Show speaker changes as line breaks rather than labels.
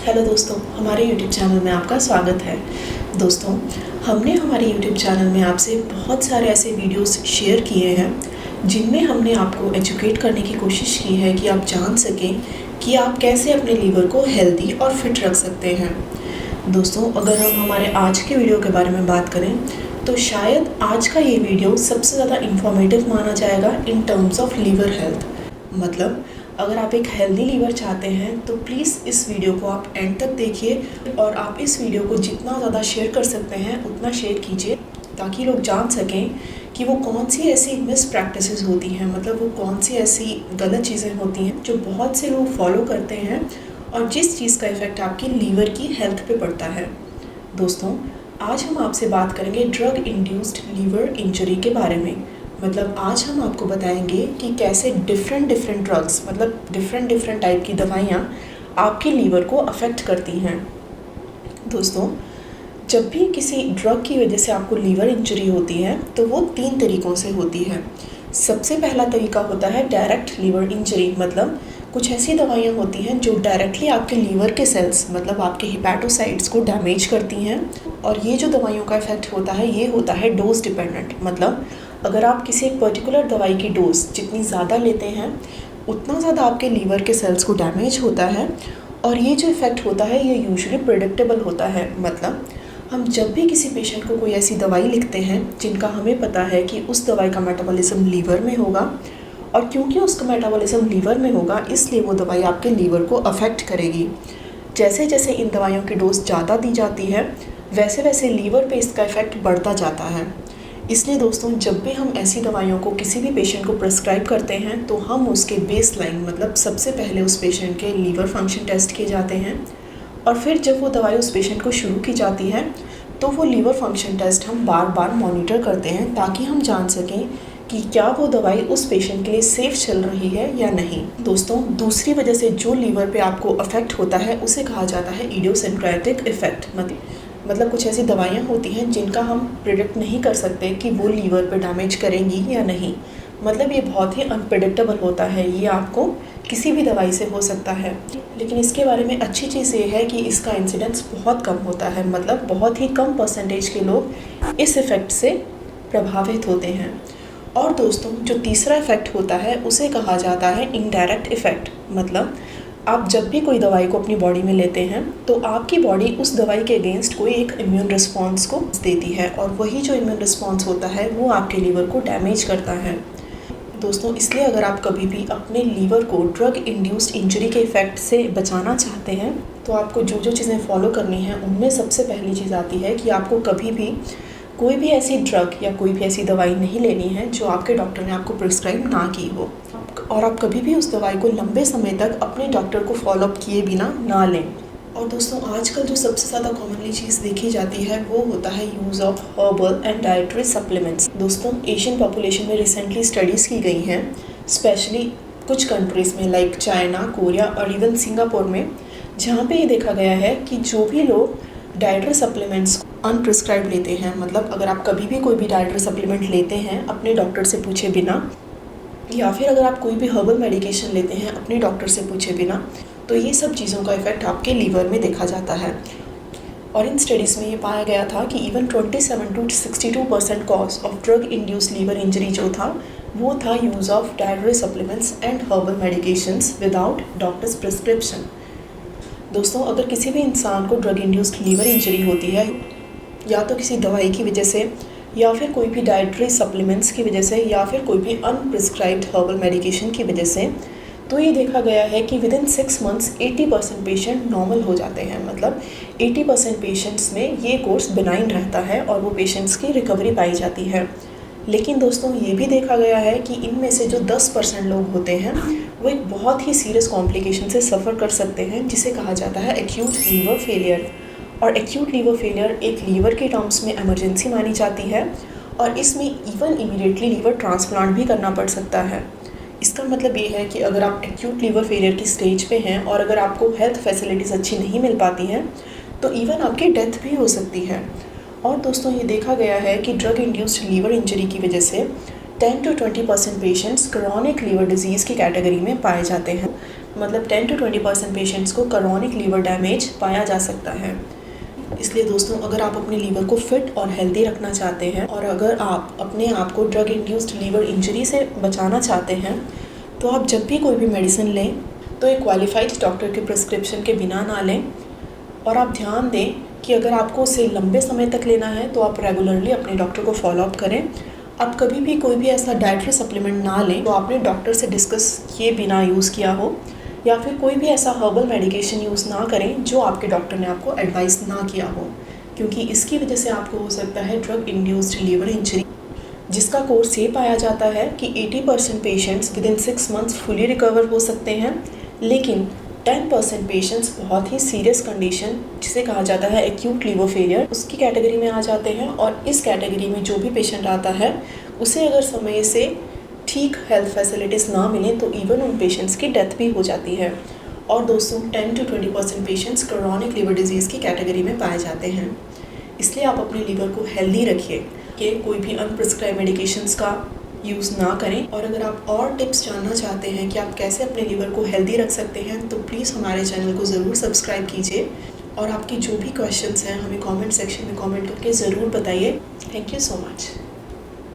Hello दोस्तों, हमारे YouTube channel में आपका स्वागत है। दोस्तों, हमने हमारे YouTube चैनल में आपसे बहुत सारे ऐसे वीडियोस शेयर किए हैं जिनमें हमने आपको एजुकेट करने की कोशिश की है कि आप जान सकें कि आप कैसे अपने लीवर को हेल्दी और फिट रख सकते हैं। दोस्तों, अगर हम हमारे आज के वीडियो के बारे में बात करें तो शायद आज का ये वीडियो सबसे ज़्यादा इंफॉर्मेटिव माना जाएगा in terms of liver health. मतलब अगर आप एक हेल्दी लीवर चाहते हैं तो प्लीज़ इस वीडियो को आप एंड तक देखिए और आप इस वीडियो को जितना ज़्यादा शेयर कर सकते हैं उतना शेयर कीजिए ताकि लोग जान सकें कि वो कौन सी ऐसी मिस प्रैक्टिसेस होती हैं, मतलब वो कौन सी ऐसी गलत चीज़ें होती हैं जो बहुत से लोग फॉलो करते हैं और जिस चीज़ का इफ़ेक्ट आपकी लीवर की हेल्थ पे पड़ता है। दोस्तों, आज हम आपसे बात करेंगे ड्रग इंड्यूस्ड लीवर इंजरी के बारे में। मतलब आज हम आपको बताएंगे कि कैसे डिफरेंट ड्रग्स, मतलब डिफरेंट टाइप की दवाइयाँ आपके लीवर को अफेक्ट करती हैं। दोस्तों, जब भी किसी ड्रग की वजह से आपको लीवर इंजरी होती है तो वो 3 तरीक़ों से होती है। सबसे पहला तरीका होता है डायरेक्ट लीवर इंजरी। मतलब कुछ ऐसी दवाइयाँ होती हैं जो डायरेक्टली आपके लीवर के सेल्स, मतलब आपके हिपैटोसाइट्स को डैमेज करती हैं। और ये जो दवाइयों का इफ़ेक्ट होता है ये होता है डोज डिपेंडेंट। मतलब अगर आप किसी एक पर्टिकुलर दवाई की डोज जितनी ज़्यादा लेते हैं उतना ज़्यादा आपके लीवर के सेल्स को डैमेज होता है और ये जो इफ़ेक्ट होता है ये यूजुअली प्रेडिक्टेबल होता है। मतलब हम जब भी किसी पेशेंट को कोई ऐसी दवाई लिखते हैं जिनका हमें पता है कि उस दवाई का मेटाबॉलिज्म लीवर में होगा और क्योंकि उसका मेटाबॉलिज्म लीवर में होगा इसलिए वो दवाई आपके लीवर को अफेक्ट करेगी। जैसे जैसे इन दवाइयों की डोज ज़्यादा दी जाती है वैसे वैसे लीवर पे इसका इफ़ेक्ट बढ़ता जाता है। इसलिए दोस्तों, जब भी हम ऐसी दवाइयों को किसी भी पेशेंट को प्रेस्क्राइब करते हैं तो हम उसके बेस लाइन, मतलब सबसे पहले उस पेशेंट के लीवर फंक्शन टेस्ट किए जाते हैं और फिर जब वो दवाई उस पेशेंट को शुरू की जाती है तो वो लीवर फंक्शन टेस्ट हम बार बार मॉनिटर करते हैं ताकि हम जान सकें कि क्या वो दवाई उस पेशेंट के लिए सेफ़ चल रही है या नहीं। दोस्तों, दूसरी वजह से जो लीवर पे आपको अफेक्ट होता है उसे कहा जाता है इडियोसिंक्रेटिक इफ़ेक्ट। मतलब कुछ ऐसी दवाइयाँ होती हैं जिनका हम प्रिडिक्ट नहीं कर सकते कि वो लीवर पे डैमेज करेंगी या नहीं। मतलब ये बहुत ही अनप्रेडिक्टेबल होता है, ये आपको किसी भी दवाई से हो सकता है। लेकिन इसके बारे में अच्छी चीज़ ये है कि इसका इंसिडेंस बहुत कम होता है। मतलब बहुत ही कम परसेंटेज के लोग इस इफ़ेक्ट से प्रभावित होते हैं। और दोस्तों, जो तीसरा इफ़ेक्ट होता है उसे कहा जाता है इनडायरेक्ट इफ़ेक्ट। मतलब आप जब भी कोई दवाई को अपनी बॉडी में लेते हैं तो आपकी बॉडी उस दवाई के अगेंस्ट कोई एक इम्यून रिस्पॉन्स को देती है और वही जो इम्यून रिस्पॉन्स होता है वो आपके लीवर को डैमेज करता है। दोस्तों, इसलिए अगर आप कभी भी अपने लीवर को ड्रग इंड्यूस्ड इंजरी के इफ़ेक्ट से बचाना चाहते हैं तो आपको जो जो चीज़ें फॉलो करनी हैं उनमें सबसे पहली चीज़ आती है कि आपको कभी भी कोई भी ऐसी ड्रग या कोई भी ऐसी दवाई नहीं लेनी है जो आपके डॉक्टर ने आपको प्रिस्क्राइब ना की हो और आप कभी भी उस दवाई को लंबे समय तक अपने डॉक्टर को फॉलोअप किए बिना ना लें। और दोस्तों, आजकल जो सबसे ज़्यादा कॉमनली चीज़ देखी जाती है वो होता है use of herbal and dietary supplements. दोस्तों, एशियन पॉपुलेशन में रिसेंटली स्टडीज़ की गई हैं, स्पेशली कुछ कंट्रीज़ में लाइक चाइना, कोरिया और इवन सिंगापुर में, जहाँ पे ये देखा गया है कि जो भी लोग डाइटरी सप्लीमेंट्स अनप्रिस्क्राइब लेते हैं, मतलब अगर आप कभी भी कोई भी डाइटरी सप्लीमेंट लेते हैं अपने डॉक्टर से पूछे बिना या फिर अगर आप कोई भी हर्बल मेडिकेशन लेते हैं अपने डॉक्टर से पूछे बिना, तो ये सब चीज़ों का इफ़ेक्ट आपके लीवर में देखा जाता है। और इन स्टडीज़ में ये पाया गया था कि even 27 to 62% cause of drug induced liver injury जो था वो था use of dietary supplements and herbal medications without doctor's prescription. दोस्तों, अगर किसी भी इंसान को ड्रग इंड्यूस्ड लीवर इंजरी होती है या तो किसी दवाई की वजह से या फिर कोई भी डाइटरी सप्लीमेंट्स की वजह से या फिर कोई भी अनप्रिस्क्राइब्ड हर्बल मेडिकेशन की वजह से, तो ये देखा गया है कि विदिन 6 मंथ्स 80% पेशेंट नॉर्मल हो जाते हैं। मतलब 80% पेशेंट्स में ये कोर्स बिनाइन रहता है और वो पेशेंट्स की रिकवरी पाई जाती है। लेकिन दोस्तों, ये भी देखा गया है कि इनमें से जो 10% लोग होते हैं वो एक बहुत ही सीरियस कॉम्प्लिकेशन से सफ़र कर सकते हैं जिसे कहा जाता है एक्यूट लीवर फेलियर। और एक्यूट लीवर फेलियर एक लीवर के टर्म्स में इमरजेंसी मानी जाती है और इसमें इवन इमीडिएटली लीवर ट्रांसप्लांट भी करना पड़ सकता है। इसका मतलब ये है कि अगर आप एक्यूट लीवर फेलियर की स्टेज पे हैं और अगर आपको हेल्थ फैसिलिटीज़ अच्छी नहीं मिल पाती हैं तो इवन आपकी डेथ भी हो सकती है। और दोस्तों, ये देखा गया है कि ड्रग इंड्यूस्ड लीवर इंजरी की वजह से 10 to 20% patients chronic liver disease की कैटेगरी में पाए जाते हैं। मतलब 10 to 20% पेशेंट्स को क्रॉनिक लीवर डैमेज पाया जा सकता है। इसलिए दोस्तों, अगर आप अपने लीवर को फिट और हेल्दी रखना चाहते हैं और अगर आप अपने आप को ड्रग इंड्यूस्ड लीवर इंजरी से बचाना चाहते हैं, तो आप जब भी कोई भी मेडिसिन लें तो एक क्वालिफाइड डॉक्टर के प्रिस्क्रिप्शन के बिना ना लें। और आप ध्यान दें कि अगर आपको उसे लंबे समय तक लेना है तो आप रेगुलरली अपने डॉक्टर को फॉलोअप करें। आप कभी भी कोई भी ऐसा डाइटरी सप्लीमेंट ना लें तो आपने डॉक्टर से डिस्कस किए बिना यूज़ किया हो, या फिर कोई भी ऐसा हर्बल मेडिकेशन यूज़ ना करें जो आपके डॉक्टर ने आपको एडवाइस ना किया हो, क्योंकि इसकी वजह से आपको हो सकता है ड्रग इंड्यूस्ड लीवर इंजरी, जिसका कोर्स ये पाया जाता है कि 80% patients with in 6 months fully recover हो सकते हैं, लेकिन 10% पेशेंट्स बहुत ही सीरियस कंडीशन जिसे कहा जाता है एक्यूट लीवर फेलियर, उसकी कैटेगरी में आ जाते हैं। और इस कैटेगरी में जो भी पेशेंट आता है उसे अगर समय से ठीक हेल्थ फैसिलिटीज़ ना मिलें तो इवन उन पेशेंट्स की डेथ भी हो जाती है। और दोस्तों, 10 to 20% patients chronic liver disease की कैटेगरी में पाए जाते हैं। इसलिए आप अपने लीवर को हेल्दी रखिए कि कोई भी अनप्रिस्क्राइब मेडिकेशंस का यूज़ ना करें। और अगर आप और टिप्स जानना चाहते हैं कि आप कैसे अपने लीवर को हेल्दी रख सकते हैं तो प्लीज़ हमारे चैनल को ज़रूर सब्सक्राइब कीजिए। और आपकी जो भी क्वेश्चंस हैं हमें कमेंट सेक्शन में कमेंट करके ज़रूर बताइए। Thank you so much.